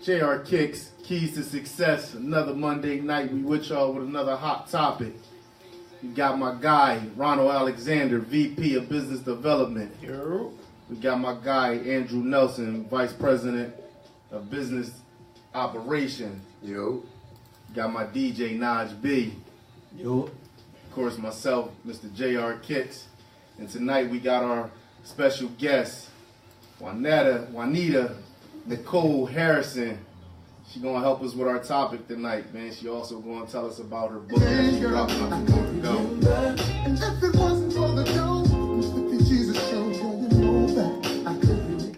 JR Kickz, Keys to Success. Another Monday night. We with y'all with another hot topic. We got my guy, Ronald Alexander, VP of Business Development. Yo. We got my guy, Andrew Nelson, Vice President of Business Operation. Yo. Got my DJ, Naj B. Yo. Of course, myself, Mr. JR Kickz. And tonight we got our special guest, Juanita Nicole Harrison. She gonna help us with our topic tonight, man. She also gonna tell us about her book that she dropped not too long ago. And if it wasn't for the dough, Mr. P. Jesus show, you know that I couldn't.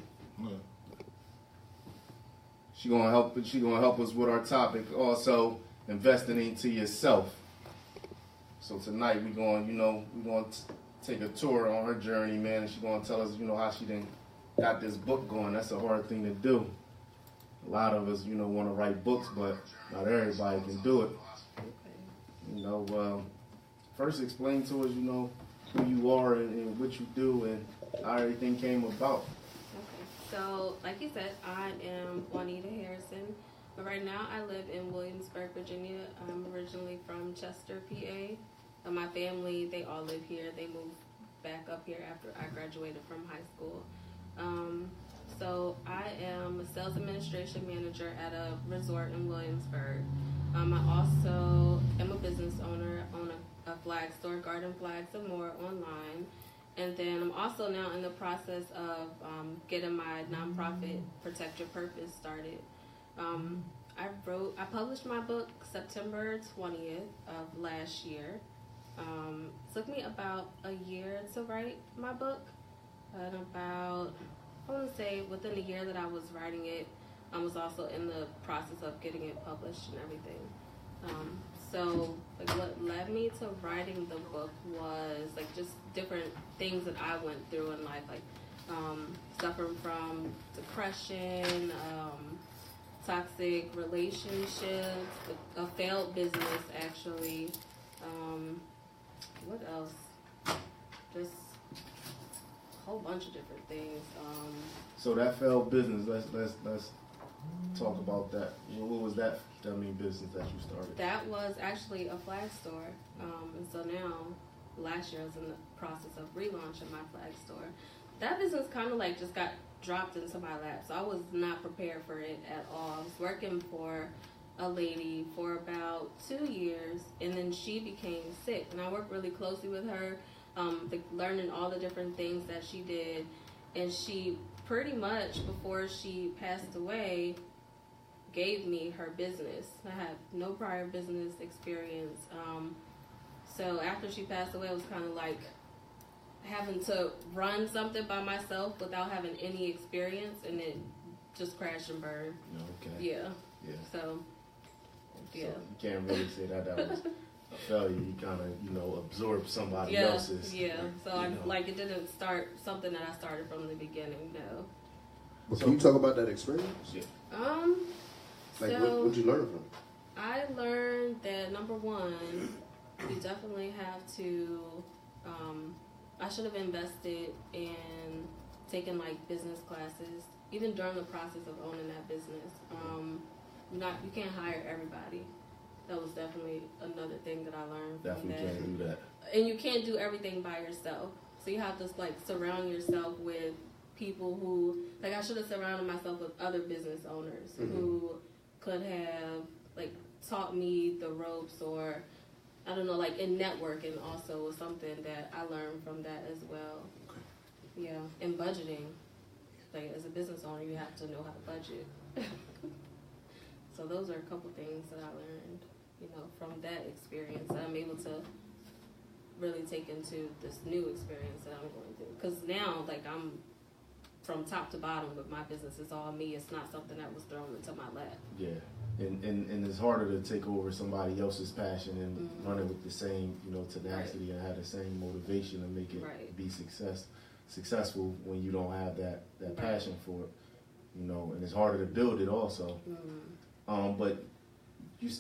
She gonna help us with our topic. Also, investing into yourself. So tonight we gonna take a tour on her journey, man. And she gonna tell us, how she got this book going. That's a hard thing to do. A lot of us, want to write books, but not everybody can do it. First explain to us, who you are and what you do and how everything came about. Okay, so like you said, I am Juanita Harrison, but right now I live in Williamsburg, Virginia. I'm originally from Chester, PA. My family, they all live here. They moved back up here after I graduated from high school. So I am a sales administration manager at a resort in Williamsburg. I also am a business owner, own a flag store, Garden Flags and More online. And then I'm also now in the process of getting my nonprofit Protect Your Purpose started. I published my book September 20th of last year. It took me about a year to write my book. And about, I want to say within a year that I was writing it, I was also in the process of getting it published and everything. So what led me to writing the book was just different things that I went through in life, suffering from depression, toxic relationships, a failed business actually. What else? Just a whole bunch of different things. So that failed business, let's talk about that. What was that business that you started? That was actually a flag store. And so now, last year I was in the process of relaunching my flag store. That business kind of just got dropped into my lap. So I was not prepared for it at all. I was working for a lady for about 2 years, and then she became sick. And I worked really closely with her, learning all the different things that she did. And she pretty much, before she passed away, gave me her business. I had no prior business experience. So after she passed away, it was kind of like having to run something by myself without having any experience, and it just crashed and burned. Okay. Yeah. So you can't really say that was a failure. You kind of, absorbed somebody else's. Yeah. So it didn't start something that I started from the beginning. No. Well, can you talk about that experience? Yeah. What'd you learn from it? I learned that number one, you definitely have to. I should have invested in taking business classes, even during the process of owning that business. You can't hire everybody. That was definitely another thing that I learned. Definitely from that. can't do that. And you can't do everything by yourself. So you have to surround yourself with people who, I should have surrounded myself with other business owners who could have taught me the ropes, or I don't know, in networking also was something that I learned from that as well. Okay. Yeah, and budgeting. As a business owner, you have to know how to budget. So those are a couple things that I learned, from that experience that I'm able to really take into this new experience that I'm going through. Because now, I'm from top to bottom with my business. It's all me. It's not something that was thrown into my lap. Yeah. And it's harder to take over somebody else's passion and run it with the same, tenacity and have the same motivation to make it be successful when you don't have that passion for it, and it's harder to build it also. But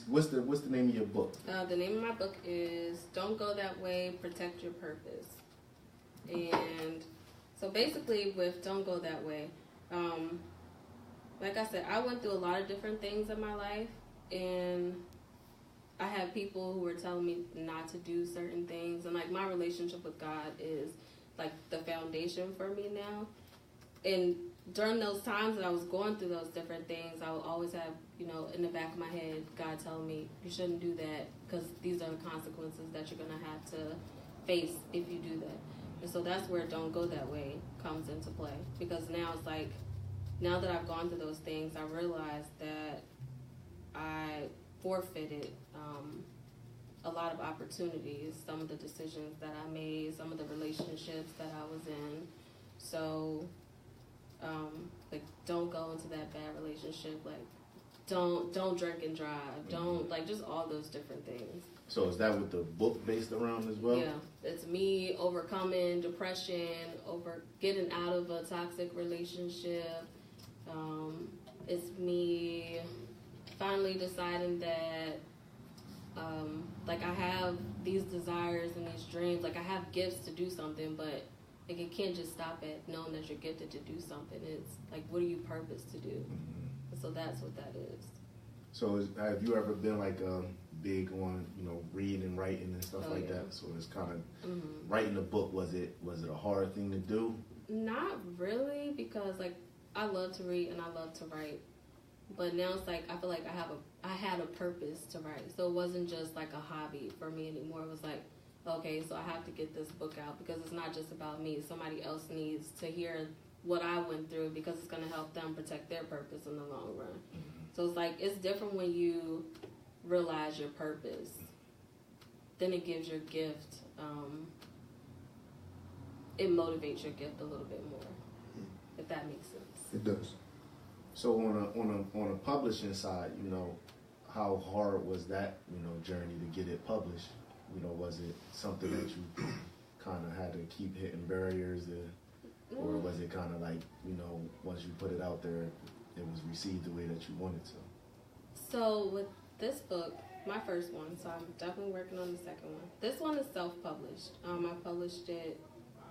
what's the name of your book? The name of my book is Don't Go That Way, Protect Your Purpose. And so basically with Don't Go That Way, like I said, I went through a lot of different things in my life, and I had people who were telling me not to do certain things, and like my relationship with God is like the foundation for me now. And during those times that I was going through those different things, I would always have, you know, in the back of my head, God telling me, you shouldn't do that because these are the consequences that you're going to have to face if you do that. And so that's where Don't Go That Way comes into play. Because now it's like, now that I've gone through those things, I realized that I forfeited a lot of opportunities, some of the decisions that I made, some of the relationships that I was in. So, like, don't go into that bad relationship. Like, don't drink and drive. Don't, like, just all those different things. So is that what the book based around as well? Yeah, it's me overcoming depression, getting out of a toxic relationship. It's me finally deciding that, like, I have these desires and these dreams. Like, I have gifts to do something, but like, it can't just stop at knowing that you're gifted to do something. It's like, what are you purposed to do? Mm-hmm. So that's what that is. So have you ever been like big on, you know, reading and writing and stuff like that? So it's kind of writing a book. Was it a hard thing to do? Not really, because like I love to read and I love to write. But now it's like I feel like I had a purpose to write. So it wasn't just like a hobby for me anymore. It was like, okay, so I have to get this book out because it's not just about me. Somebody else needs to hear what I went through because it's going to help them protect their purpose in the long run. Mm-hmm. So it's like, it's different when you realize your purpose. Then it gives your gift, it motivates your gift a little bit more, if that makes sense. It does. So on a publishing side, you know, how hard was that, you know, journey to get it published? You know, was it something that you kind of had to keep hitting barriers, or was it kind of like, you know, once you put it out there, it was received the way that you wanted to? So with this book, my first one, so I'm definitely working on the second one. This one is self-published. I published it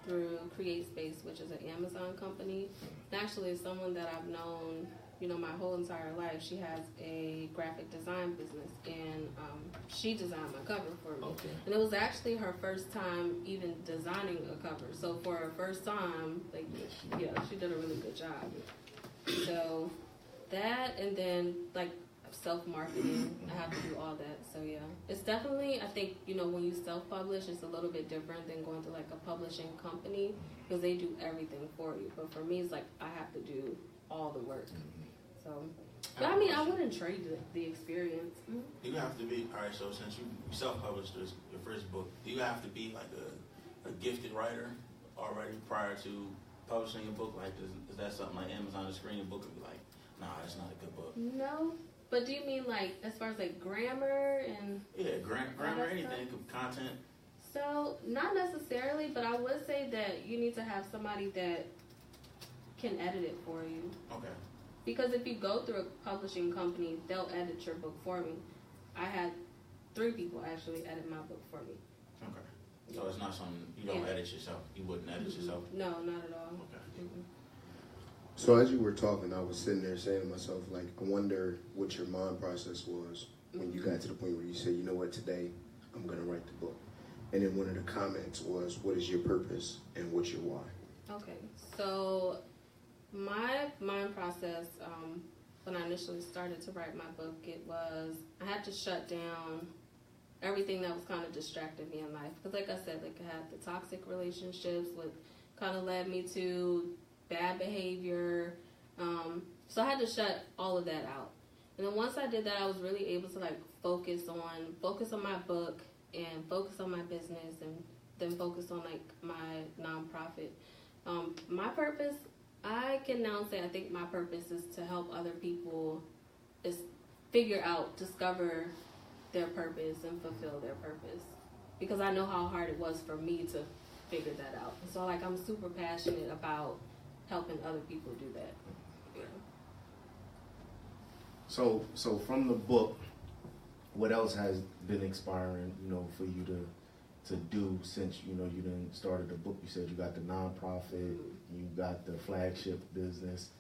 through CreateSpace, which is an Amazon company. And actually, it's someone that I've known, you know, my whole entire life. She has a graphic design business, and she designed my cover for me. Okay. And it was actually her first time even designing a cover. So for her first time, like, yeah, she did a really good job. So that, and then like self-marketing, I have to do all that. So yeah, it's definitely, I think, you know, when you self-publish, it's a little bit different than going to like a publishing company because they do everything for you. But for me, it's like I have to do all the work. So, but I mean, I wouldn't trade the experience. Do you have to be, all right, so since you self-published your first book, do you have to be like a gifted writer already prior to publishing a book? Like, is that something like Amazon to screen a book and be like, nah, it's not a good book? No. But do you mean like as far as like grammar and... Yeah, grammar, anything, content. So, not necessarily, but I would say that you need to have somebody that can edit it for you. Okay. Because if you go through a publishing company, they'll edit your book for me. I had 3 people actually edit my book for me. Okay. So it's not something, you don't edit yourself? You wouldn't edit yourself? No, not at all. Okay. So as you were talking, I was sitting there saying to myself, like, I wonder what your mind process was when you got to the point where you said, you know what, today I'm going to write the book. And then one of the comments was, what is your purpose and what's your why? Okay, so my mind process, when I initially started to write my book, it was, I had to shut down everything that was kind of distracting me in life. Because like I said, like I had the toxic relationships, what kind of led me to bad behavior. So I had to shut all of that out. And then once I did that, I was really able to like focus on my book and focus on my business and then focus on like my nonprofit. My purpose, I can now say I think my purpose is to help other people discover their purpose and fulfill their purpose. Because I know how hard it was for me to figure that out. So like I'm super passionate about helping other people do that. Yeah. So from the book, what else has been inspiring, you know, for you to do since, you know, you done started the book? You said you got the nonprofit, you got the flagship business.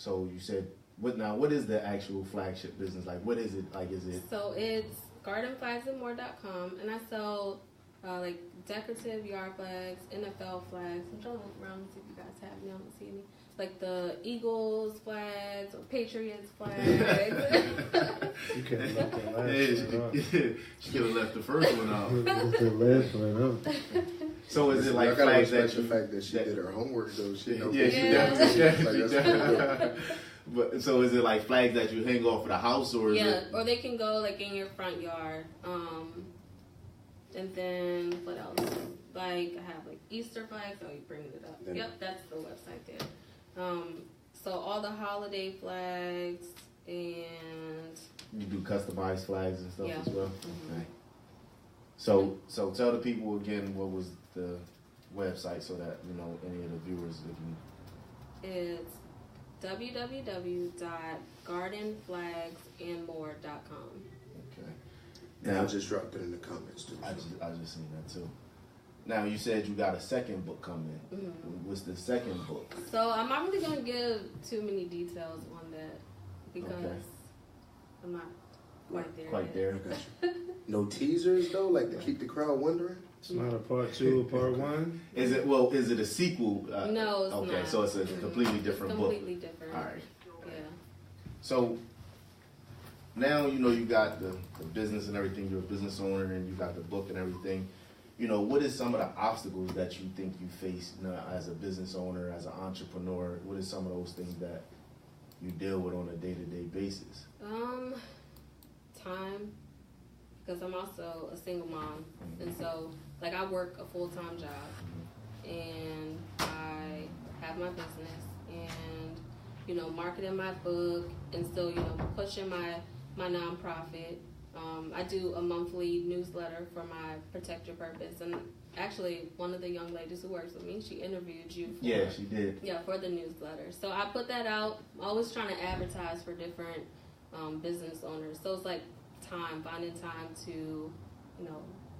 So you said, what is the actual flagship business? Like, what is it? Like, is it? So it's gardenflagsandmore.com, and I sell like decorative yard flags, NFL flags. I'm trying to look around and see if you guys have any. I don't see any. Like the Eagles flags or Patriots flags. You could have left that last Yeah, one out. she could have left the first one out. The last one out. So is it like I gotta flags respect that the fact that she did her homework though. She know Yeah, she Yeah. definitely. Like, that's pretty But so is it like flags that you hang off of the house, or is Yeah, it? or they can go like in your front yard. And then what else? Like I have like Easter flags. Oh, you bringing it up? Yeah. Yep, that's the website there. So all the holiday flags and You do customized flags and stuff Yeah. as well. Mhm. Okay. So tell the people again what was the website so that any of the viewers can. it's www.gardenflagsandmore.com. Okay. And I Now just dropped it in the comments too. I just seen that too. Now you said you got a second book coming. Mhm. What's the second book? So I'm not really gonna give too many details on that because Okay. I'm not quite there. Quite yet. there. I got you. No teasers though, like to keep the crowd wondering. It's not a part 2 or part 1. Is it a sequel? No, it's okay, not. so it's a Mhm. completely different book. Completely different. All right. Yeah. So now you got the business and everything. You're a business owner and you got the book and everything. What is some of the obstacles that you think you face as a business owner, as an entrepreneur? What is some of those things that you deal with on a day-to-day basis? Time, because I'm also a single mom, and so like I work a full-time job, and I have my business, and marketing my book, and still pushing my nonprofit. I do a monthly newsletter for my Protect Your Purpose, and actually one of the young ladies who works with me, she interviewed you for, Yeah, she did. yeah, for the newsletter. So I put that out. I'm always trying to advertise for different business owners. So it's like finding time to,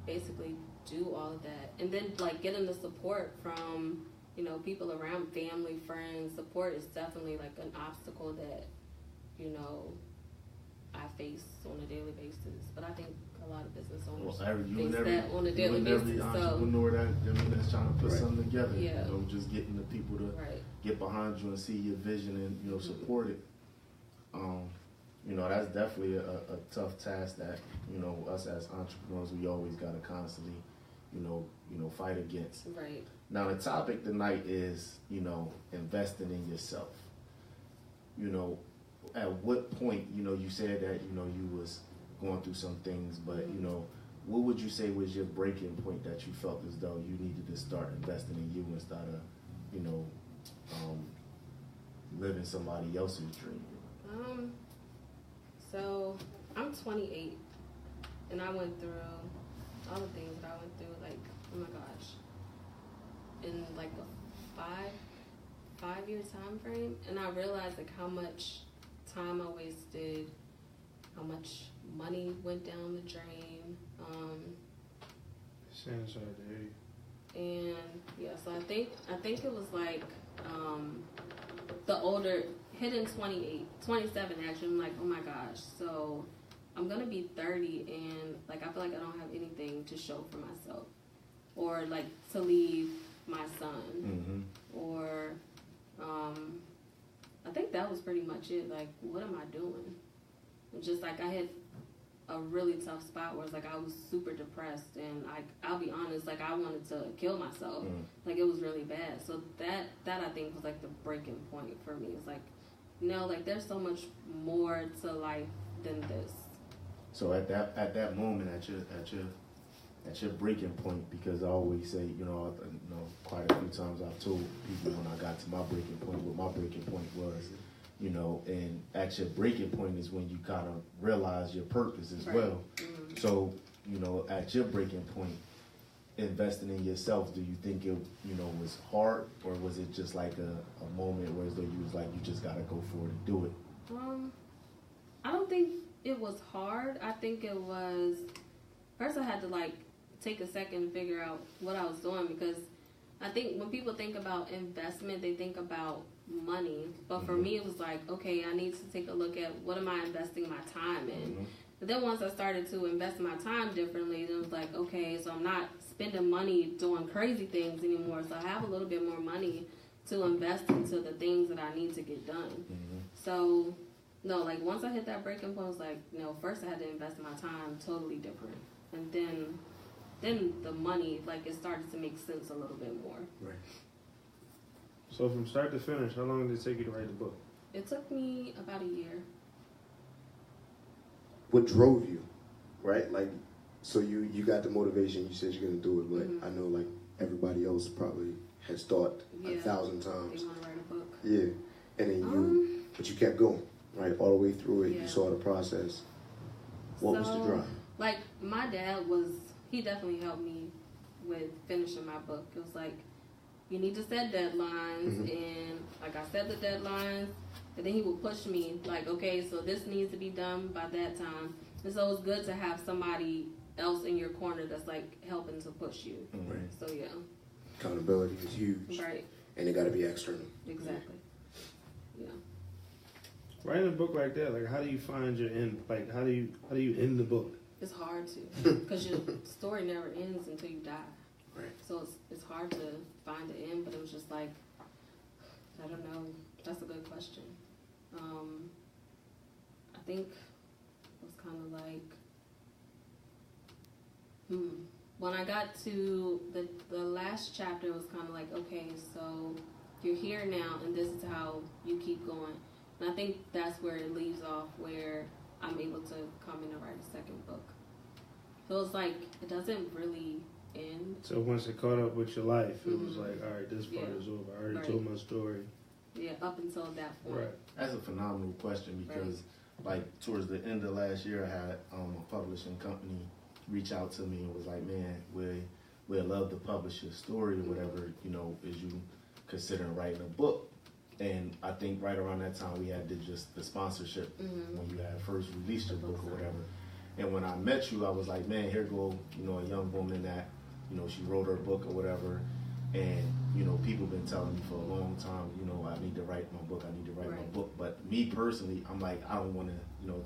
basically do all of that. And then like getting the support from, people around, family, friends. Support is definitely like an obstacle that, I face on a daily basis. But I think a lot of business owners face that on a daily basis. So, Entrepreneur that's trying to put Right. something together. Yeah. Just getting the people to right. get behind you and see your vision and support it. That's definitely a tough task that us as entrepreneurs we always got to constantly fight against. Right. Now the topic tonight is investing in yourself. At what point you said that you was going through some things, but what would you say was your breaking point that you felt as though you needed to start investing in you instead of living somebody else's dream? So I'm 28, and I went through all the things that I went through. Like, oh my gosh, in like a five-year time frame, and I realized like how much time I wasted, how much money went down the drain. Sounds like that. And yeah, so I think it was like the older, hitting 27 actually. I'm like, oh my gosh, so I'm gonna be 30 and like I feel like I don't have anything to show for myself, or like to leave my son, or I think that was pretty much it. Like, what am I doing? And just like I had a really tough spot where it's like I was super depressed, and I'll be honest, like I wanted to kill myself. Like it was really bad. So that I think was like the breaking point for me. It's like, like there's so much more to life than this. So at that moment, at your breaking point, because I always say, quite a few times I've told people when I got to my breaking point, what my breaking point was, and at your breaking point is when you kind of realize your purpose as well. So, at your breaking point, investing in yourself, do you think it, was hard, or was it just like a moment where as though you was like, you just gotta go for it and do it? I don't think it was hard. I think it was, first I had to like take a second to figure out what I was doing, because I think when people think about investment, they think about money, but for me it was like, okay, I need to take a look at what am I investing my time in. But then once I started to invest my time differently, then it was like, okay, so I'm not spending money doing crazy things anymore, so I have a little bit more money to invest into the things that I need to get done. So no, like once I hit that breaking point, I was like, first I had to invest my time totally different, and then the money, like it started to make sense a little bit more. Right. So from start to finish, how long did it take you to write the book? It took me about a year. What drove you, right? Like, so you got the motivation. You said you're gonna do it, but I know like everybody else probably has thought 1,000 times. They want to write a book. Yeah, and then but you kept going, right, all the way through it. You saw the process. What was the drive? Like my dad he definitely helped me with finishing my book. It was like, you need to set deadlines, and like I set the deadlines, and then he would push me like, okay, so this needs to be done by that time. And so it's good to have somebody else in your corner that's like helping to push you. Right. So yeah. Accountability is huge. Right. And it got to be external. Exactly. Yeah. Writing a book like that, like how do you find your end? Like how do you end the book? It's hard to, because your story never ends until you die. Right. So it's hard to find the end, but it was just like, I don't know. That's a good question. I think it was kind of like, when I got to the last chapter, it was kind of like, okay, so you're here now, and this is how you keep going. And I think that's where it leaves off, where I'm able to come in and write a second book. So it's like, it doesn't really end. So once it caught up with your life, it was like, all right, this part is over. I already told my story. Yeah, up until that point. Right. That's a phenomenal question because, like, towards the end of last year, I had a publishing company reach out to me and was like, man, we'd love to publish your story or whatever, is you considering writing a book? And I think right around that time we had just the sponsorship when you had first released your book or whatever. And when I met you, I was like, man, here go, a young woman that, she wrote her book or whatever. And, people been telling me for a long time, I need to write my book, I need to write my book. But me personally, I'm like, I don't want to,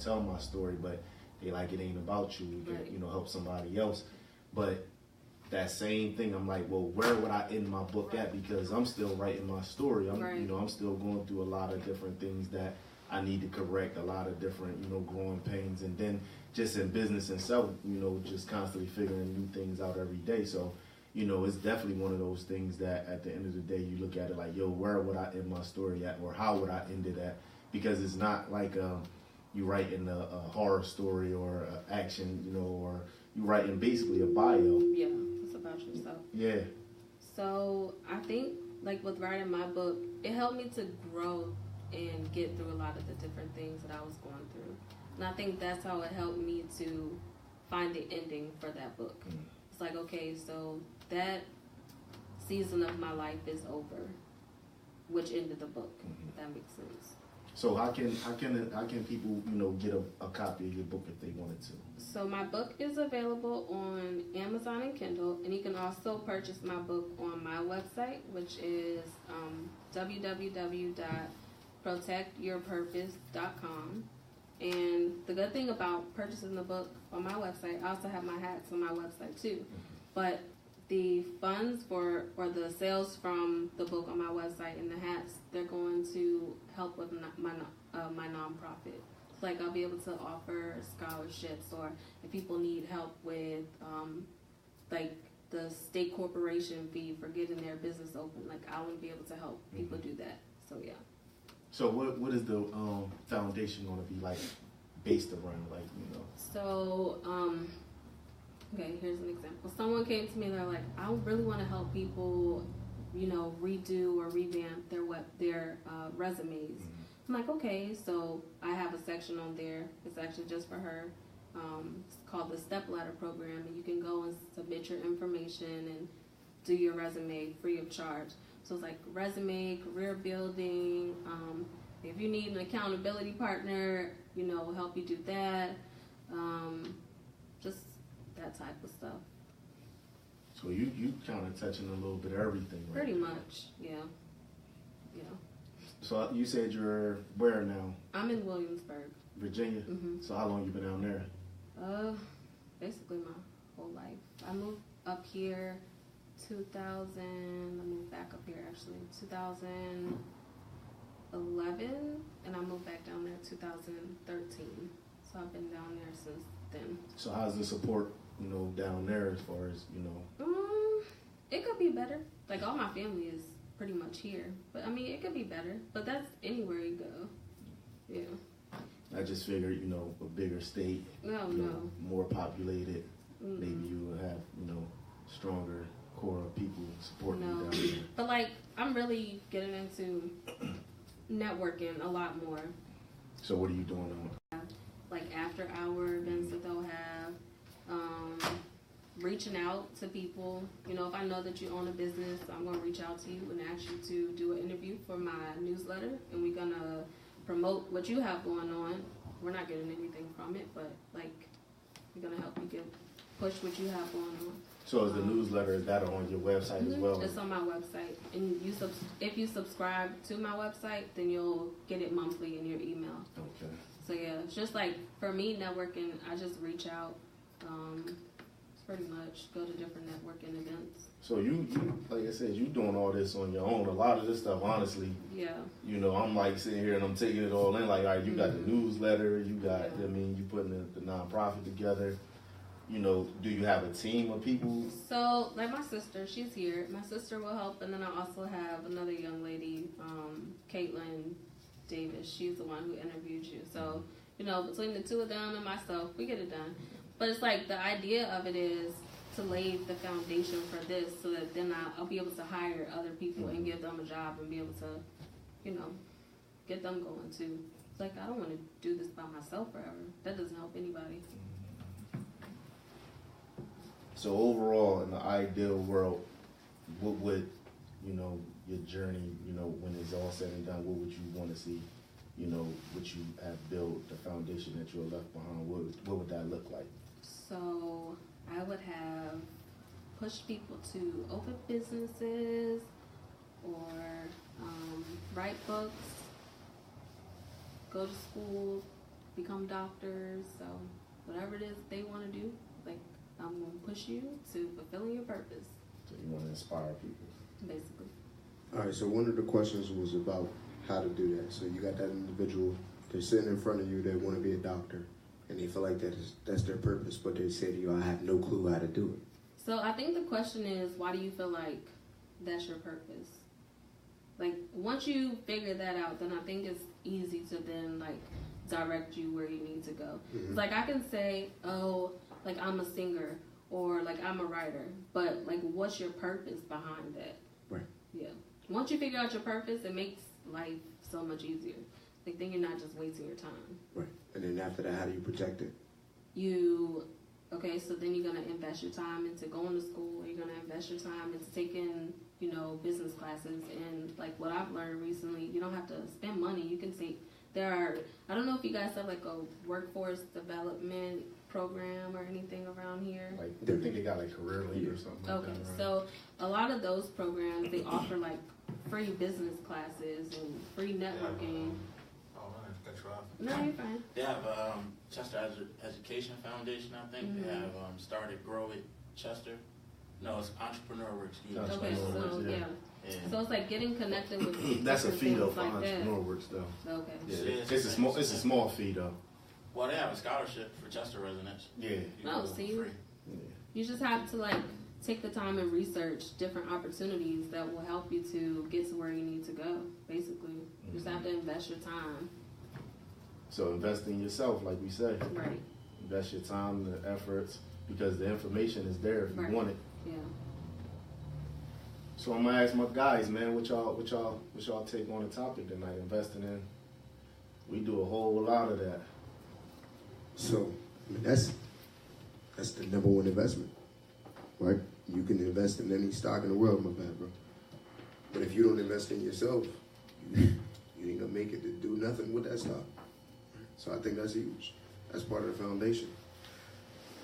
tell my story, but they like, it ain't about you, you can, help somebody else. But that same thing, I'm like, well, where would I end my book at? Because I'm still writing my story. I'm still going through a lot of different things that I need to correct, a lot of different, growing pains. And then just in business itself, just constantly figuring new things out every day. So, it's definitely one of those things that at the end of the day, you look at it like, yo, where would I end my story at? Or how would I end it at? Because it's not like you writing a horror story or action, or you writing basically a bio. Yeah, it's about yourself. Yeah. So I think, like with writing my book, it helped me to grow and get through a lot of the different things that I was going through. And I think that's how it helped me to find the ending for that book. It's like, okay, so that season of my life is over, which ended the book, if that makes sense. So how can people, get a copy of your book if they wanted to? So my book is available on Amazon and Kindle, and you can also purchase my book on my website, which is www.protectyourpurpose.com. And the good thing about purchasing the book on my website, I also have my hats on my website too. But the funds or the sales from the book on my website and the hats, they're going to help with my nonprofit. Like I'll be able to offer scholarships, or if people need help with like the state corporation fee for getting their business open, like I want to be able to help people do that. So yeah. So what is the foundation going to be like based around, like, So okay, here's an example. Someone came to me and they're like, I really want to help people, redo or revamp their resumes. I'm like, okay, so I have a section on there. It's actually just for her. It's called the Step Ladder Program, and you can go and submit your information and do your resume free of charge. So it's like resume, career building. If you need an accountability partner, help you do that. Just that type of stuff. So you kind of touching a little bit of everything, right? Pretty much, yeah. Yeah. So you said you're where now? I'm in Williamsburg. Virginia? Mhm. So how long you been down there? Basically my whole life. I moved up here 2000, I moved back up here actually, 2011, and I moved back down there 2013. So I've been down there since then. So how's the support, down there as far as, It could be better. Like all my family is pretty much here. But I mean, it could be better. But that's anywhere you go. Yeah. I just figured, a bigger state, No. more populated, Mm-mm. maybe you would have, stronger core of people supporting you No. down there. But like, I'm really getting into networking a lot more. So what are you doing on? Like after hour events that they'll have, reaching out to people. If I know that you own a business, I'm going to reach out to you and ask you to do an interview for my newsletter, and we're going to promote what you have going on. We're not getting anything from it, but like we're going to help you push what you have going on. So is the newsletter, is that on your website as well? It's on my website, and if you subscribe to my website, then you'll get it monthly in your email. Okay. So yeah, it's just like for me networking, I just reach out. Pretty much go to different networking events. So you like I said, you doing all this on your own. A lot of this stuff, honestly, Yeah. I'm like sitting here and I'm taking it all in. Like, all right, you got the newsletter, you got, Yeah. you putting the nonprofit together. Do you have a team of people? So, like my sister, she's here. My sister will help, and then I also have another young lady, Caitlin Davis. She's the one who interviewed you. So, between the two of them and myself, we get it done. But it's like the idea of it is to lay the foundation for this so that then I'll be able to hire other people and give them a job and be able to, get them going too. It's like I don't want to do this by myself forever. That doesn't help anybody. So overall, in the ideal world, what would, your journey, when it's all said and done, what would you want to see, what you have built, the foundation that you have left behind, what would that look like? So I would have pushed people to open businesses or write books, go to school, become doctors. So whatever it is they want to do, like I'm going to push you to fulfilling your purpose. So you want to inspire people. Basically. All right, so one of the questions was about how to do that. So you got that individual, they're sitting in front of you, they want to be a doctor, and they feel like that's their purpose, but they say to you, I have no clue how to do it. So I think the question is, why do you feel like that's your purpose? Like, once you figure that out, then I think it's easy to then, like, direct you where you need to go. Mm-hmm. Like, I can say, oh, like, I'm a singer, or, like, I'm a writer, but, like, what's your purpose behind that? Right. Yeah. Once you figure out your purpose, it makes life so much easier. Like, then you're not just wasting your time. Right. And then after that, how do you project it? Okay, so then you're going to invest your time into going to school. You're going to invest your time into taking, business classes. And, like, what I've learned recently, you don't have to spend money. You can take, I don't know if you guys have, like, a workforce development program or anything around here. Like, I think they got, like, Career League or something like Okay, that, right? so a lot of those programs, they offer, like, free business classes and free networking. No, you're fine. They have Chester Education Foundation, I think. Mm-hmm. They have started Grow It Chester. No, it's Entrepreneur Works. Okay, so yeah. So it's like getting connected with That's a different fee though things for like that. Entrepreneur Works though. Okay. Yeah, it's a small fee though. Well, they have a scholarship for Chester residents. Yeah. You Oh, go see? free. Yeah. You just have to like take the time and research different opportunities that will help you to get to where you need to go. Basically, you just have to invest your time. So invest in yourself, like we say. Right. Invest your time, the efforts, because the information is there if you Right. want it. Yeah. So I'm gonna ask my guys, man, what y'all take on the topic tonight? Investing in. We do a whole lot of that. So, I mean, that's the number one investment, right? You can invest in any stock in the world, my bad, bro. But if you don't invest in yourself, you ain't gonna make it to do nothing with that stock. So I think that's huge. That's part of the foundation.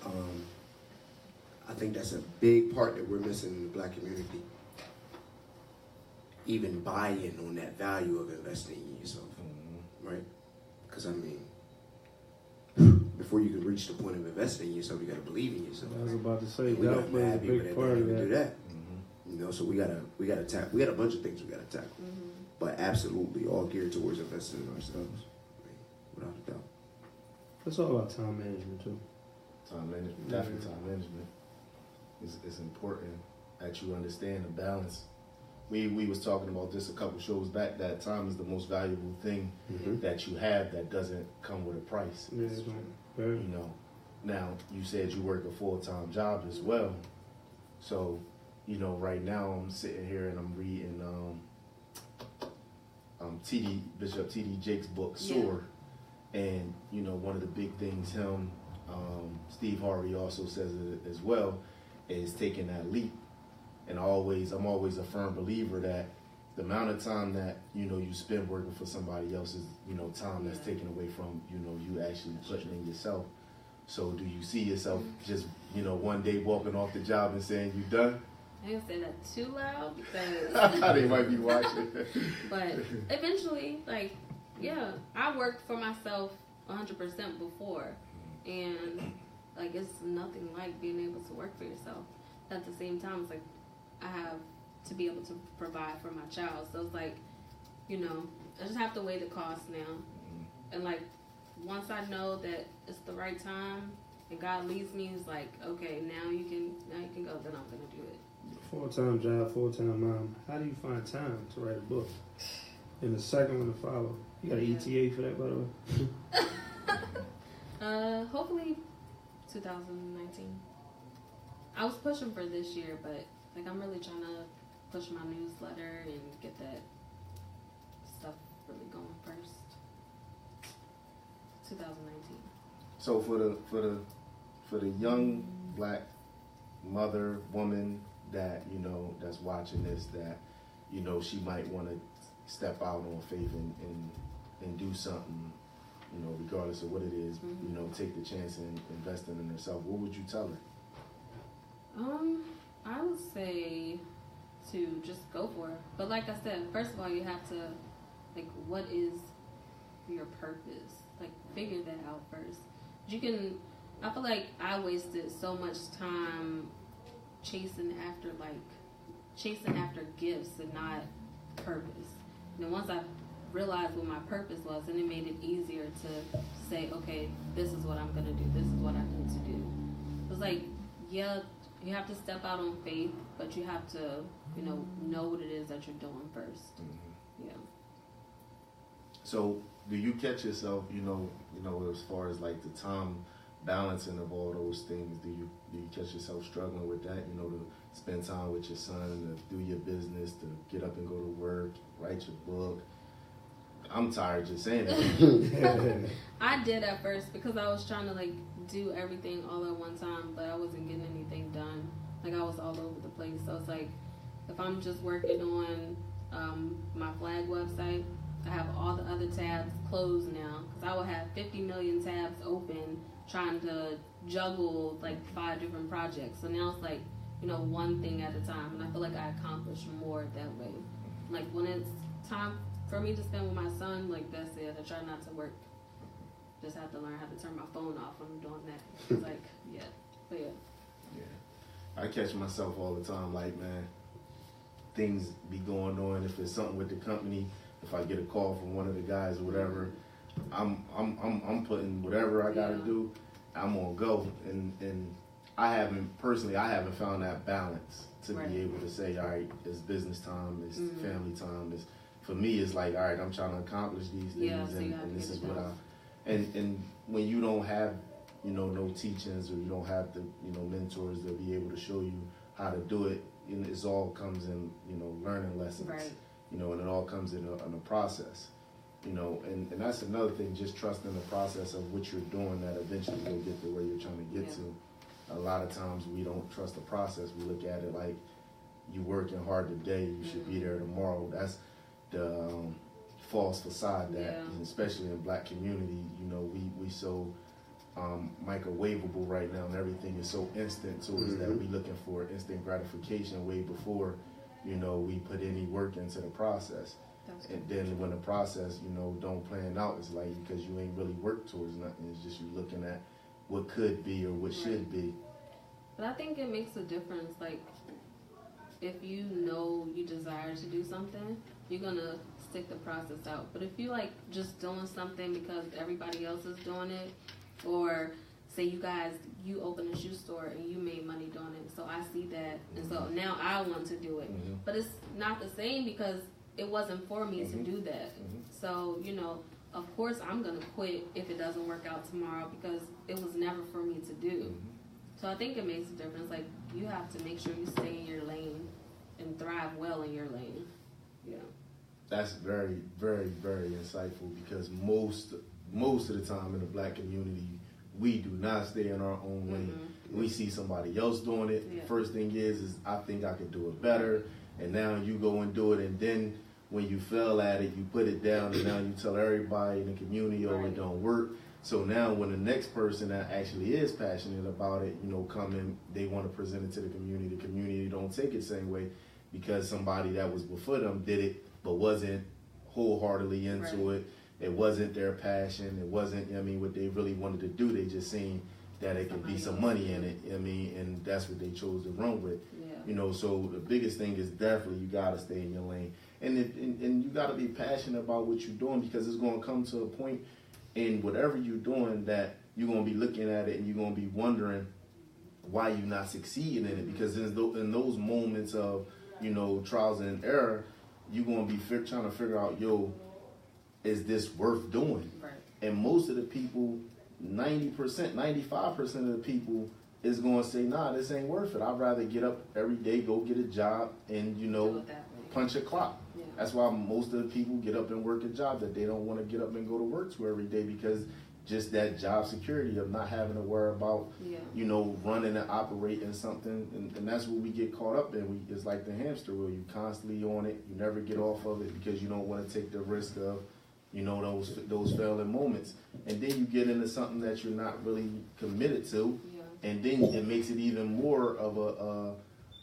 I think that's a big part that we're missing in the black community. even buy in on that value of investing in yourself, right? Because I mean, before you can reach the point of investing in yourself, you got to believe in yourself. I was about to say, We got doubt plays a mad people big that part don't of even do that. that. You know, so we got a bunch of things we got to tackle, but absolutely all geared towards investing in ourselves, without a doubt. It's all about time management too. Time management, definitely time management is important that you understand the balance. We was talking about this a couple shows back, that time is the most valuable thing that you have that doesn't come with a price. Yeah, You know, now you said you work a full-time job as well, so you know right now I'm sitting here and I'm reading Bishop T.D. Jake's book Soar, and you know one of the big things Steve Harvey also says it as well, is taking that leap. And I'm always a firm believer that the amount of time that you spend working for somebody else is time that's taken away from you actually putting in yourself. So do you see yourself just one day walking off the job and saying you done? I didn't say that too loud because they might be watching. But eventually, I worked for myself 100% before, and it's nothing like being able to work for yourself. At the same time, it's like I have to be able to provide for my child. So it's like, I just have to weigh the cost now. And once I know that it's the right time and God leads me, it's like, okay, now you can go, then I'm gonna do it. Full-time job, full-time mom. How do you find time to write a book? And the second one to follow. You got an ETA for that, by the way? Hopefully 2019. I was pushing for this year, but I'm really trying to push my newsletter and get that stuff really going first. 2019. So for the young black mother, woman that that's watching this, that she might want to step out on faith and do something, regardless of what it is, take the chance and investing in herself, what would you tell her? I would say to just go for it. But like I said, first of all, you have to, what is your purpose? Figure that out first. I feel like I wasted so much time chasing after gifts and not purpose. Once I realized what my purpose was, and it made it easier to say, okay, this is what I'm going to do. This is what I need to do. It was you have to step out on faith, but you have to, know what it is that you're doing first. Yeah. So, do you catch yourself, as far as the time balancing of all those things? Do you catch yourself struggling with that? To spend time with your son, to do your business, to get up and go to work, write your book. I'm tired just saying it. I did at first because I was trying to do everything all at one time, but I wasn't getting anything done. I was all over the place. So it's if I'm just working on my flag website, I have all the other tabs closed now because I would have 50 million tabs open trying to juggle 5 different projects. So now it's one thing at a time, and I feel like I accomplish more that way. When it's time for me to spend with my son, that's it. I try not to work. Just have to learn how to turn my phone off when I'm doing that. It's yeah. But yeah. Yeah. I catch myself all the time, man, things be going on. If it's something with the company, if I get a call from one of the guys or whatever, I'm putting whatever I gotta do, I'm gonna go. And I haven't found that balance to be able to say, all right, it's business time, it's family time, it's, for me, it's all right, I'm trying to accomplish these things, and this is what and when you don't have, no teachings, or you don't have the, mentors to be able to show you how to do it, it all comes in, learning lessons, right. And it all comes in a process, and that's another thing, just trusting the process of what you're doing, that eventually you'll get to where you're trying to get to. A lot of times we don't trust the process. We look at it like you working hard today, you should be there tomorrow. That's the false facade that, especially in black community, we so microwavable right now, and everything is so instant to us that we looking for instant gratification way before, you know, we put any work into the process. And then when the process, you know, don't plan out, it's like because you ain't really worked towards nothing. It's just you looking at what could be or what should be. But I think it makes a difference. Like, if you know you desire to do something, you're gonna stick the process out. But if you like just doing something because everybody else is doing it, or say you open a shoe store and you made money doing it, so I see that, and so now I want to do it. But it's not the same because it wasn't for me to do that. So, you know, of course I'm gonna quit if it doesn't work out tomorrow because it was never for me to do. So I think it makes a difference. Like, you have to make sure you stay in your lane and thrive well in your lane. Yeah. That's very, very, very insightful because most of the time in the black community, we do not stay in our own lane. We see somebody else doing it. Yeah. The first thing is I think I could do it better. And now you go and do it, and then when you fail at it, you put it down, and now you tell everybody in the community, oh, it don't work. So now when the next person that actually is passionate about it, you know, come in, they want to present it to the community don't take it the same way because somebody that was before them did it but wasn't wholeheartedly into it. It wasn't their passion. It wasn't, I mean, what they really wanted to do. They just seen that it could be some money in it, I mean, and that's what they chose to run with. You know, so the biggest thing is definitely you got to stay in your lane. And you got to be passionate about what you're doing because it's going to come to a point in whatever you're doing that you're going to be looking at it and you're going to be wondering why you're not succeeding in it. Because in those moments of, you know, trials and error, you're going to be trying to figure out, yo, is this worth doing? Right. And most of the people, 90%, 95% of the people is going to say, nah, this ain't worth it. I'd rather get up every day, go get a job, and, you know, punch a clock. Yeah. That's why most of the people get up and work a job that they don't want to get up and go to work to every day because just that job security of not having to worry about, you know, running and operating something. And that's what we get caught up in. It's like the hamster wheel. You constantly on it. You never get off of it because you don't want to take the risk of, you know, those failing moments. And then you get into something that you're not really committed to. And then it makes it even more of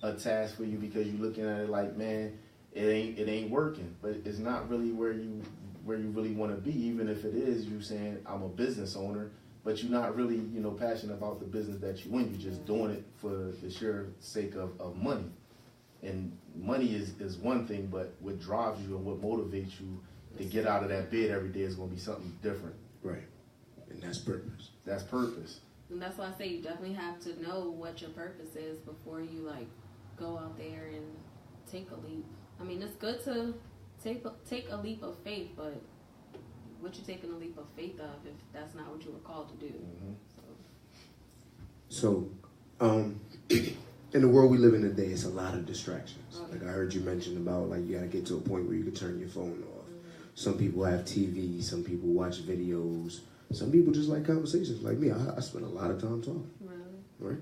a task for you because you're looking at it like, man, it ain't working. But it's not really where you really want to be. Even if it is, you saying I'm a business owner, but you're not really, you know, passionate about the business that you in. You're just doing it for the sheer sake of money. And money is one thing, but what drives you and what motivates you to get out of that bed every day is going to be something different. Right. And that's purpose. That's purpose. And that's why I say you definitely have to know what your purpose is before you, like, go out there and take a leap. I mean, it's good to take a leap of faith, but what you taking a leap of faith of if that's not what you were called to do? So, in the world we live in today, it's a lot of distractions. Like I heard you mention about, like, you got to get to a point where you can turn your phone off. Some people have TV. Some people watch videos. Some people just like conversations. Like me, I spend a lot of time talking. Really? Right?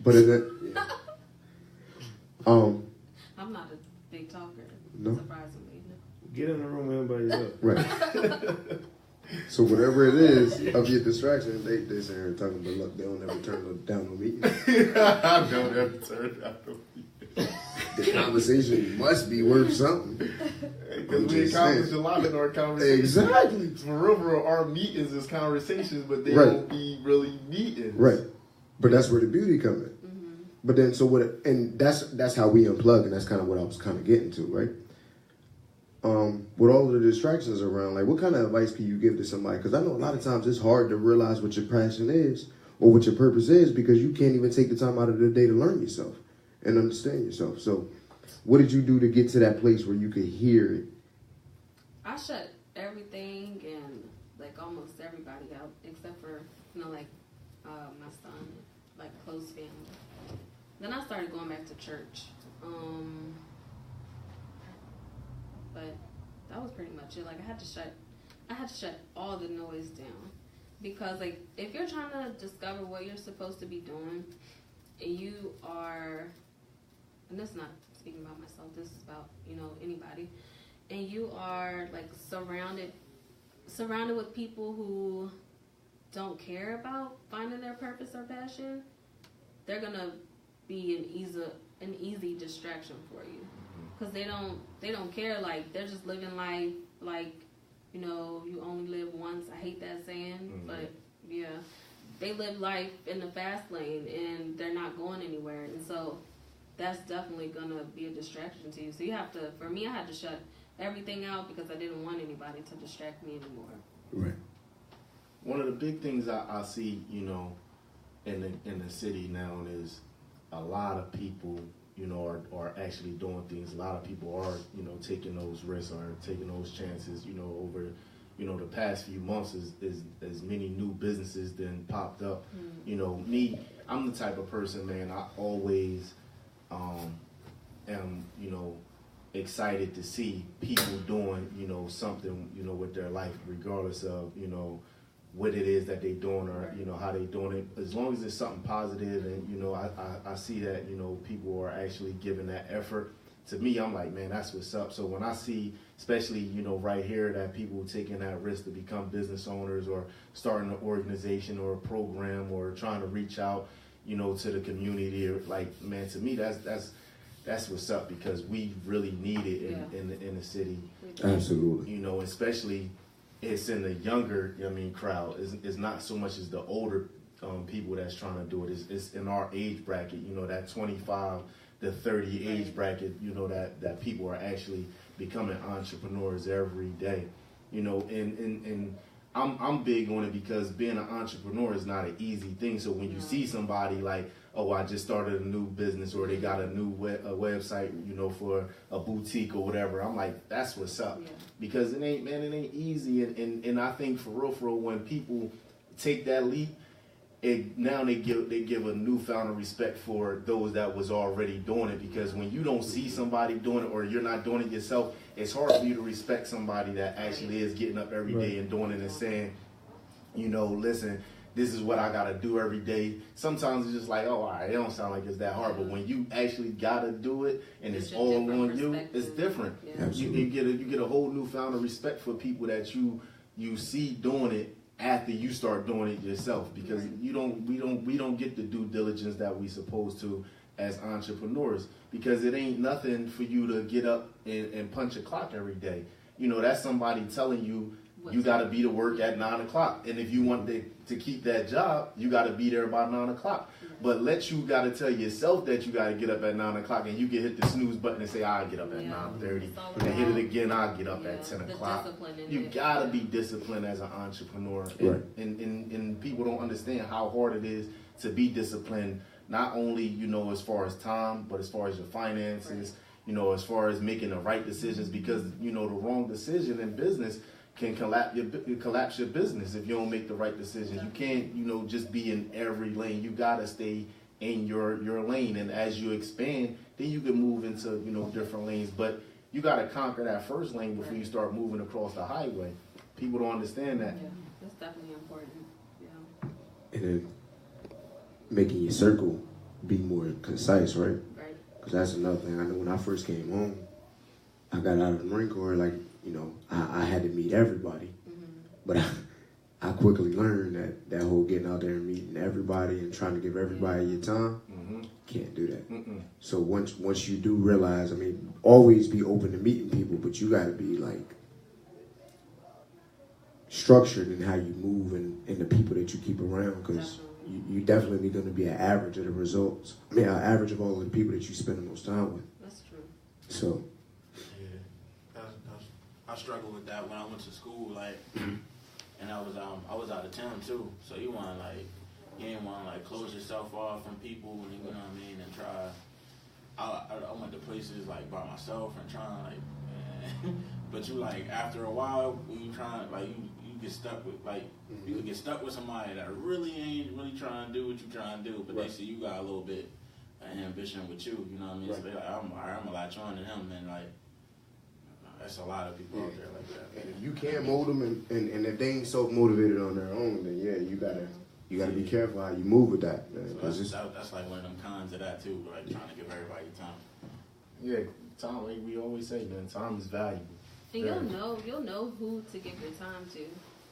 But I'm not a big talker. No. Surprisingly. Get in the room and everybody's up. Right. So whatever it is of your distraction, they sit here talking, but look, they don't ever turn down no meeting. I don't ever turn down no meeting. The conversation must be worth something. Because we accomplish a lot in our conversations. Exactly. For real, our meetings is conversations, but they don't be really meetings. Right. But that's where the beauty comes in. But then, so what? And that's how we unplug, and that's kind of what I was kind of getting to, right? With all of the distractions around, like, what kind of advice can you give to somebody? Because I know a lot of times it's hard to realize what your passion is or what your purpose is because you can't even take the time out of the day to learn yourself and understand yourself. So what did you do to get to that place where you could hear it? I shut everything and, like, almost everybody out except for, you know, like, my son, like, close family. Then I started going back to church. But that was pretty much it. Like, I had to shut all the noise down. Because, like, if you're trying to discover what you're supposed to be doing, and you are, and this is not speaking about myself, this is about, you know, anybody, and you are, like, surrounded with people who don't care about finding their purpose or passion, they're gonna be an an easy distraction for you, because they don't care. Like, they're just living life like, you know, you only live once. I hate that saying, but yeah, they live life in the fast lane and they're not going anywhere, and so that's definitely gonna be a distraction to you. So you have to. For me, I had to shut everything out because I didn't want anybody to distract me anymore. Right. One of the big things I see, you know, in the city now is a lot of people, you know, are actually doing things. A lot of people are, you know, taking those risks or taking those chances, you know, over, you know, the past few months is as many new businesses then popped up. You know, me, I'm the type of person, man, I always am, you know, excited to see people doing, you know, something, you know, with their life, regardless of, you know, what it is that they doing or, you know, how they doing it. As long as it's something positive and, you know, I see that, you know, people are actually giving that effort. To me, I'm like, man, that's what's up. So when I see, especially, you know, right here, that people taking that risk to become business owners or starting an organization or a program or trying to reach out, you know, to the community, or like, man, to me, that's what's up, because we really need it in the city. Absolutely. You know, especially it's in the younger, I mean, crowd. It's not so much as the older people that's trying to do it. It's in our age bracket, you know, that 25 to 30 age bracket, you know, that people are actually becoming entrepreneurs every day. You know, and I'm big on it because being an entrepreneur is not an easy thing. So when you see somebody like, oh, I just started a new business, or they got a new website, you know, for a boutique or whatever, I'm like, that's what's up. Because it ain't easy. And I think for real, when people take that leap, now they give a newfound respect for those that was already doing it. Because when you don't see somebody doing it, or you're not doing it yourself, it's hard for you to respect somebody that actually is getting up every day and doing it and saying, you know, listen, this is what I gotta do every day. Sometimes it's just like, oh, all right, it don't sound like it's that hard. But when you actually gotta do it and it's all on you, it's different. You get a whole newfound respect for people that you see doing it after you start doing it yourself, because we don't get the due diligence that we supposed to as entrepreneurs, because it ain't nothing for you to get up and punch a clock every day. You know, that's somebody telling you you got to be to work at 9 o'clock. And if you want to keep that job, you got to be there by 9 o'clock. But you got to tell yourself that you got to get up at 9 o'clock, and you can hit the snooze button and say, I'll get up at 9:30. And hit it again, I'll get up at 10 o'clock. You got to be disciplined as an entrepreneur. And people don't understand how hard it is to be disciplined, not only, you know, as far as time, but as far as your finances, you know, as far as making the right decisions, because, you know, the wrong decision in business can collapse your business if you don't make the right decisions. You can't, you know, just be in every lane. You gotta stay in your lane, and as you expand, then you can move into, you know, different lanes. But you gotta conquer that first lane before you start moving across the highway. People don't understand that. Yeah, that's definitely important. Yeah. And then making your circle be more concise, right? Right. Because that's another thing. I know when I first came home, I got out of the Marine Corps, like, you know, I had to meet everybody. But I quickly learned that whole getting out there and meeting everybody and trying to give everybody your time, can't do that. So once you do realize, I mean, always be open to meeting people, but you got to be like structured in how you move and the people that you keep around, because you definitely going to be an average of the results. I mean, an average of all of the people that you spend the most time with. That's true. So. I struggled with that when I went to school, like, and I was out of town too. So you didn't want to like close yourself off from people, and you know what I mean, and try. I went to places like by myself and trying like, but you like after a while when you trying like you get stuck with like you can get stuck with somebody that really ain't really trying to do what you trying to do, but they see you got a little bit of ambition with you. You know what I mean? So they like, I'm a lot stronger than him, and like. There's a lot of people out there like that. And if you can't mold them, and if they ain't so motivated on their own, then you gotta be careful how you move with that. So that's like one of them cons of that too, like trying to give everybody time. Yeah, time, like we always say, man, time is valuable. And you'll know who to give your time to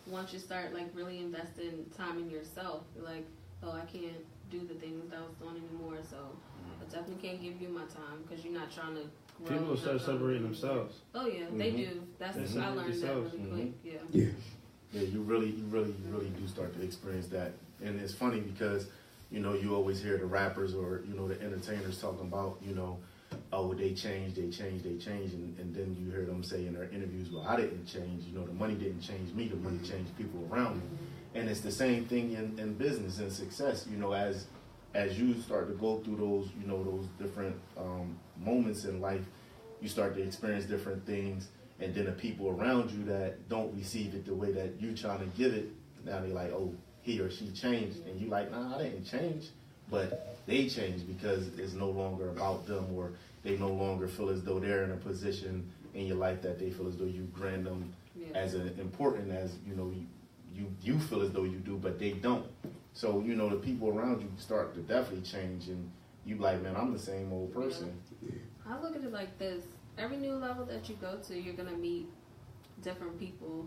once you start like really investing time in yourself. You're like, oh, I can't do the things that I was doing anymore, so I definitely can't give you my time because you're not trying to grow. People will start separating themselves. Oh yeah, they do. That's They I learned that themselves. really quick. Yeah. Yeah. Yeah, you really do start to experience that. And it's funny because, you know, you always hear the rappers or, you know, the entertainers talking about, you know, oh, they changed. And then you hear them say in their interviews, well, I didn't change. You know, the money didn't change me. The money changed people around me. And it's the same thing in business and success. You know, as you start to go through those, you know, those different moments in life, you start to experience different things. And then the people around you that don't receive it the way that you're trying to give it, now they're like, oh, he or she changed. And you like, nah, I didn't change. But they changed because it's no longer about them, or they no longer feel as though they're in a position in your life that they feel as though you grant them as important as, you know, you feel as though you do, but they don't. So, you know, the people around you start to definitely change, and you like, man, I'm the same old person. I look at it like this. Every new level that you go to, you're going to meet different people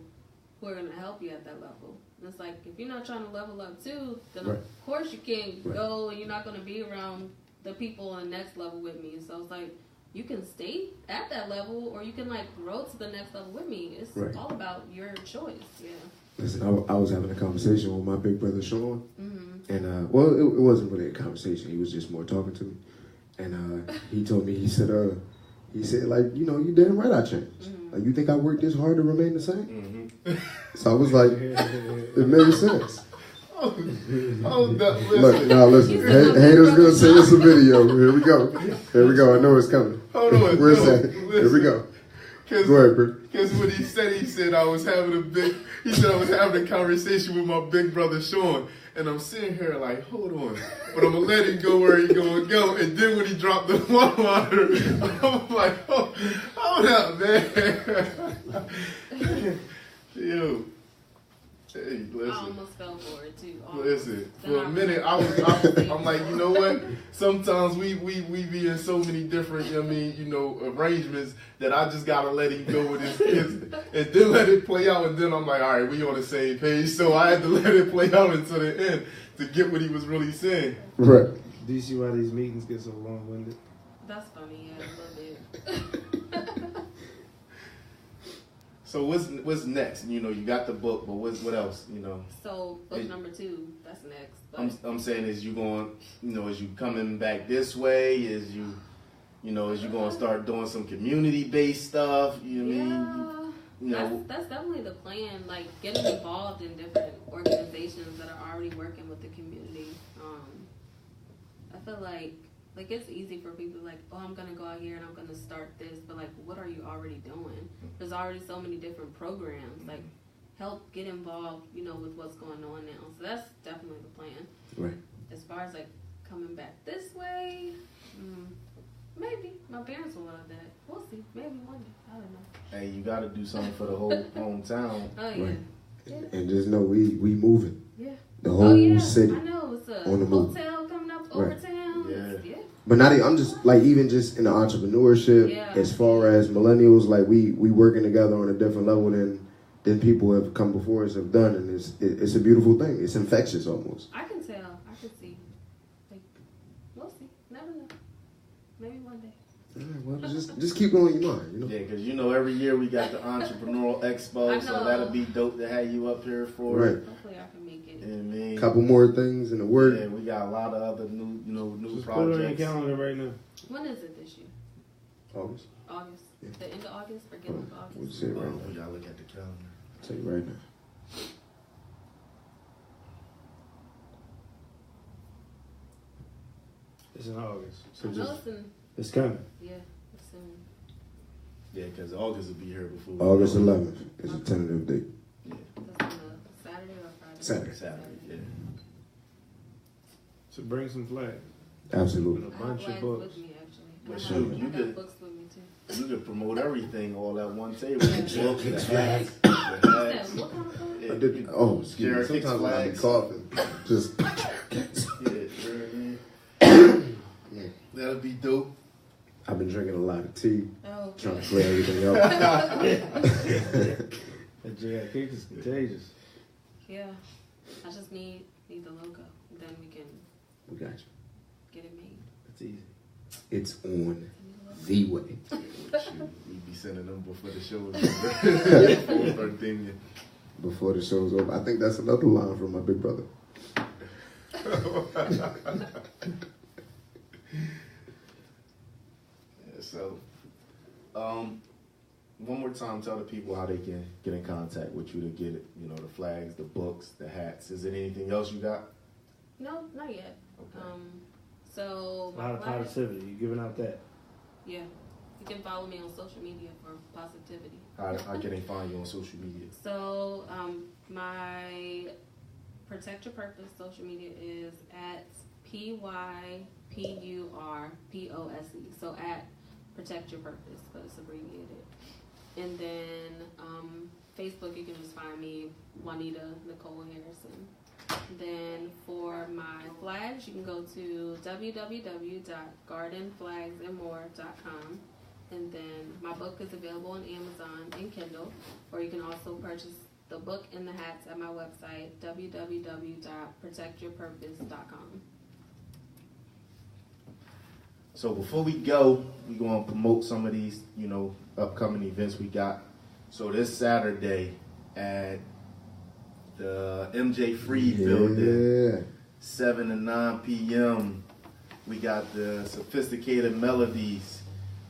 who are going to help you at that level. And it's like, if you're not trying to level up too, then of course you can't go, and you're not going to be around the people on the next level with me. So it's like, you can stay at that level, or you can like grow to the next level with me. It's all about your choice. Yeah. Listen, I was having a conversation with my big brother Sean, and well, it wasn't really a conversation. He was just more talking to me, and he told me, he said, like, you know, you damn right I changed. Like, you think I worked this hard to remain the same? So I was like, it made sense. Look, now listen. Haters gonna say it's a video. Here we go. I know it's coming. Hold on. Where's that? Here we go. Go ahead, bro. Because when he said I was having a conversation with my big brother Sean, and I'm sitting here like, hold on, but I'm gonna let him go where he gonna go. And then when he dropped the one-liner, I'm like, oh, hold up, man. Yo. Hey, listen. I almost fell for it too. Listen, for a minute, I'm like, you know what? Sometimes we be in so many different, arrangements that I just gotta let him go with his kids, and then let it play out. And then I'm like, all right, we on the same page. So I had to let it play out until the end to get what he was really saying. Right. Do you see why these meetings get so long-winded? That's funny, yeah, a little bit. So what's next? You know, you got the book, but what else? You know. So book number 2, that's next. I'm saying, is you going, is you coming back this way? Is you going to start doing some community-based stuff? You know what I mean? That's definitely the plan. Like getting involved in different organizations that are already working with the community. I feel like it's easy for people like, oh, I'm going to go out here and I'm going to start this. But, like, what are you already doing? There's already so many different programs. Like, help get involved, with what's going on now. So that's definitely the plan. Right. As far as, like, coming back this way, maybe. My parents will love that. We'll see. Maybe one day. I don't know. Hey, you got to do something for the whole hometown. Oh, yeah. Right. Yeah. And just know we moving. Yeah. The whole city. I know. It's a on the move. hotel coming up over town. Yeah. But I'm just like, even just in the entrepreneurship, as far as millennials, like we working together on a different level than people have come before us have done, and it's a beautiful thing. It's infectious almost. I can tell. I can see. Like, we'll see. Never know. Maybe one day. All right, well, just keep it on your mind, Yeah, because every year we got the entrepreneurial expo, so that'll be dope to have you up here for. Right. Hopefully I can make it. A couple more things in the work. Yeah, we got a lot of other new Just projects. put it on your calendar right now. When is it this year? August. August. Yeah. The end of August? Beginning of August? We'll say it right now. We gotta look at the calendar. I'll tell you right now. It's in August. So I know it's coming. Yeah, it's soon. Yeah, because August will be here before. August 11th is a tentative date. Yeah. That's on a Saturday or Friday? Saturday, yeah. So bring some flags. Absolutely. And a I have bunch of flags books. with me, actually. But I shoot, have- you I got could- books with me, too. You could promote everything all at one table. The book, the flags. hats, the What's hats. that? What kind of flag? Yeah, I did. Oh, excuse me. Jared Sometimes Kickz when I be flags. coughing, just Yeah, that'll be dope. I've been drinking a lot of tea, Oh, trying to okay. clear everything up. That Kickz is contagious. Yeah. I just need the logo. Then we can We got you. get it made. It's easy. It's on the way. Shoot, we be sending them before the show is over. Before the show's over. I think that's another line from my big brother. Yeah, so, one more time, tell the people how they can get in contact with you to get it. You know, the flags, the books, the hats. Is there anything else you got? No, not yet. Okay. So A lot of positivity. You giving out that? Yeah, you can follow me on social media for positivity. How can they find you on social media? So my Protect Your Purpose social media is at PYPURPOSE. So at Protect Your Purpose, but it's abbreviated. And then Facebook, you can just find me, Juanita Nicole Harrison. Then for my flags, you can go to www.gardenflagsandmore.com. And then my book is available on Amazon and Kindle, or you can also purchase the book and the hats at my website, www.protectyourpurpose.com. So before we go, we're going to promote some of these, you know, upcoming events we got. So this Saturday at the MJ Freed building, 7 to 9 p.m., we got the Sophisticated Melodies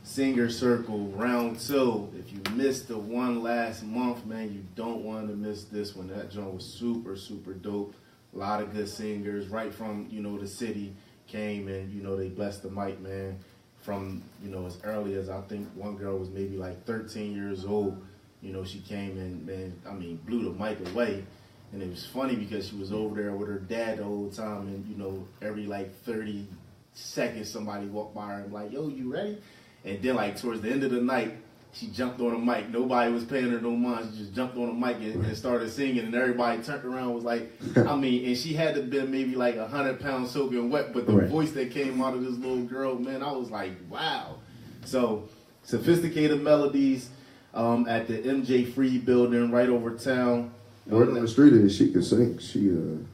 Singer Circle Round 2. If you missed the one last month, man, you don't want to miss this one. That joint was super, super dope. A lot of good singers right from, you know, the city came and, you know, they blessed the mic, man, from, you know, as early as I think one girl was maybe like 13 years old. You know, she came and, man, I mean, blew the mic away. And it was funny because she was over there with her dad the whole time, and, you know, every like 30 seconds somebody walked by her and like, yo, you ready? And then like towards the end of the night, she jumped on the mic. Nobody was paying her no mind. She just jumped on the mic and started singing, and everybody turned around and was like, I mean, and she had to been maybe like 100 pounds soaking wet, but the voice that came out of this little girl, man, I was like, wow. So Sophisticated Melodies at the MJ Freed building right over town. Word on the street is she can sing. She Who?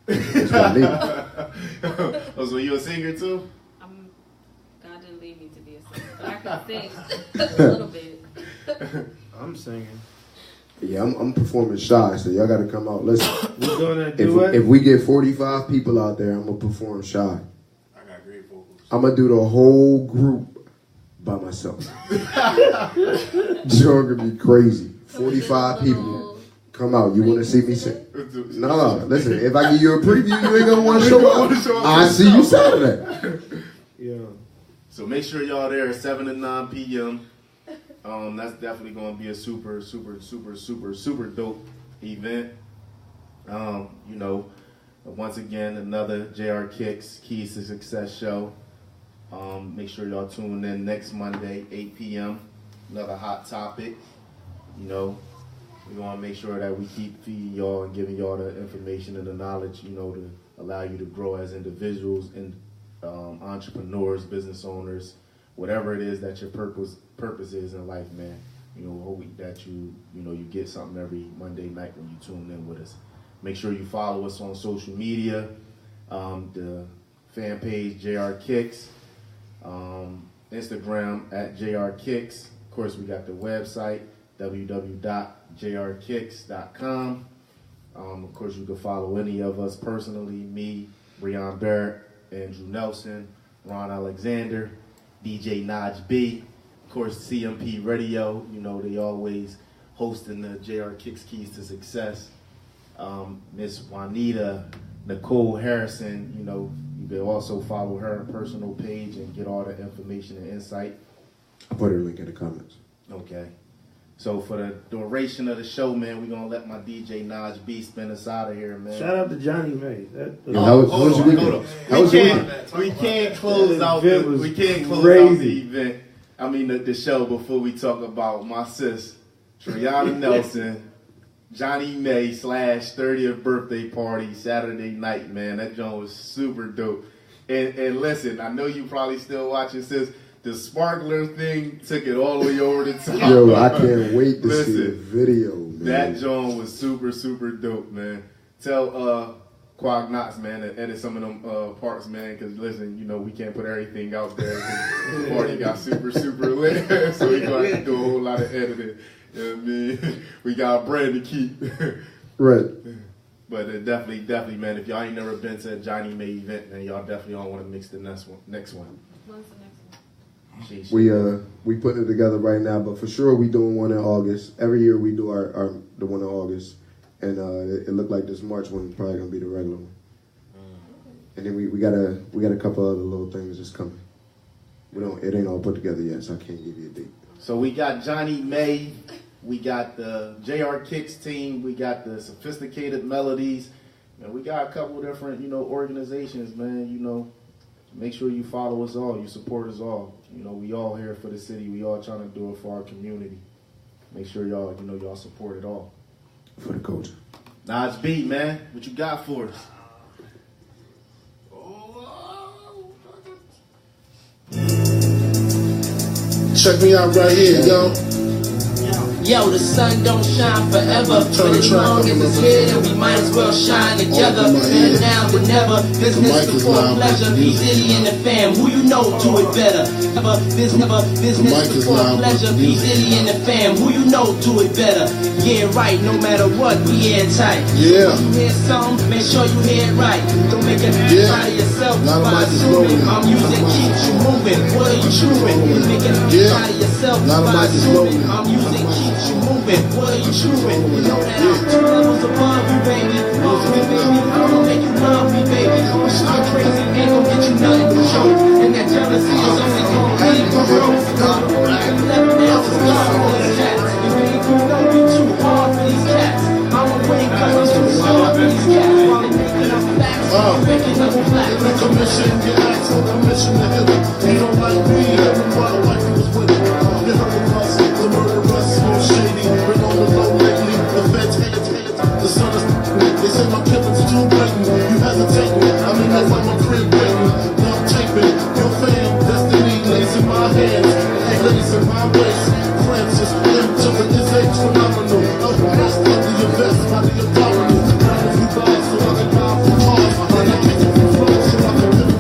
That's Juanita. Oh, so you a singer too? God didn't lead me to be a singer, but I can sing a little bit. I'm singing. Yeah, I'm performing Shy, so y'all got to come out. Listen, We're doing that duet? if we get 45 people out there, I'm gonna perform Shy. I got great vocals. I'm gonna do the whole group by myself. Joe gonna be crazy. 45 people. Come out. You want to see me sing? No. Listen, if I give you a preview, you ain't going to want to show up. I'll see you Saturday. Yeah. So make sure y'all there at 7 to 9 p.m. That's definitely going to be a super, super, super, super, super dope event. You know, once again, another JR Kickz Keys to Success show. Make sure y'all tune in next Monday, 8 p.m. Another hot topic. You know, we want to make sure that we keep feeding y'all and giving y'all the information and the knowledge, you know, to allow you to grow as individuals and entrepreneurs, business owners, whatever it is that your purpose is in life, man. You know, hope that you get something every Monday night when you tune in with us. Make sure you follow us on social media, the fan page JR Kickz, Instagram at JR Kickz. Of course, we got the website www.jrkicks.com. Of course, you can follow any of us personally, me, Breon Barrett, Andrew Nelson, Ron Alexander, DJ Naj B, of course, CMP Radio. You know, they always hosting the JR Kickz Keys to Success. Miss Juanita Nicole Harrison, you know, you can also follow her personal page and get all the information and insight. I'll put her link in the comments. Okay. So for the duration of the show, man, we're going to let my DJ Naj B spin us out of here, man. Shout out to Johnny May. Hold on. We can't close out the event. I mean, the show before we talk about my sis, Triana Nelson, Johnny May / 30th birthday party Saturday night, man. That joint was super dope. And listen, I know you probably still watching, sis. The sparkler thing took it all the way over the top. Yo, I can't wait to see the video, man. That joint was super, super dope, man. Tell Quag Knots, man, to edit some of them parts, man. Because listen, you know we can't put everything out there. 'Cause the party got super lit, so we gonna have to do a whole lot of editing. You know what I mean? We got bread to keep. Right. But definitely, man. If y'all ain't never been to a Johnny May event, man, y'all definitely all want to mix the next one. When's the next one? We putting it together right now, but for sure we doing one in August. Every year we do our the one in August, and it looked like this March one is probably gonna be the regular one. And then we got a couple other little things just coming. It ain't all put together yet, so I can't give you a date. So we got Johnny May, we got the JR Kickz team, we got the Sophisticated Melodies, and we got a couple different, organizations, man. Make sure you follow us all, you support us all. We all here for the city. We all trying to do it for our community. Make sure y'all, y'all support it all. For the culture. Nas B, man, what you got for us? Check me out right here, yo. Yo, the sun don't shine forever, but as long as it's here, then we might as well shine together. Better now than never, business before pleasure. P. Diddy and the fam, who you know do it better. Business before pleasure. P. Diddy and the fam, who you know do it better. Yeah, right, no matter what, we airtight. Yeah. When you hear something, make sure you hear it right. Don't make a Yeah. out of yourself Lot of by mics is assuming loading. my music keeps you moving. What are you chewing? Make a Yeah. out of yourself Lot of by mics is assuming loading. my music keeps you moving. What are you chewing? You know that I'm 2 levels above you, baby. Love me, baby. I'ma make you love me, baby. I'm crazy, ain't gon' get you nothing to show. And that jealousy is only gon' leave you broke. Never else is God for these cats. And baby, you know you too hard for these cats. I'ma win 'cause I'm too smart for these cats. While they making up facts, I'm making up flags. The commission, get asked for commission to hit it. He don't like me, everybody like he was with it. You heard of us, the murderers, small shady. Been on the low lately, the feds hate it. The sun is, they say my killing's too blatant. You hesitate, I mean that's like my crib waiting. Now I'm taping, your fam, destiny lays in my hands. It lays in my waist. Francis, M to the is age phenomenal. That's the best, by the abdominal. Now if you buy, so I can buy from cars. And I take it from flow, so I can live.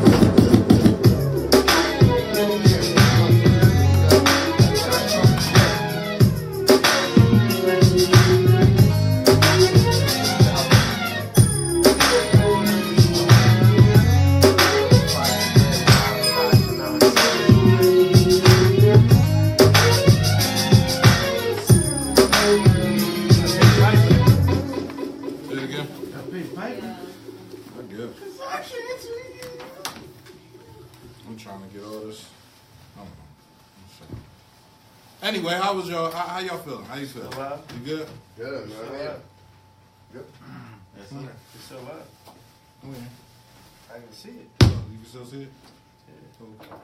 I'm trying to get all this. I don't know. Anyway, how was y'all? How y'all feeling? How you feeling? You good? Good, man. Good. That's it. It's still up. Oh, yeah. I can see it. You can still see it? Yeah. Okay.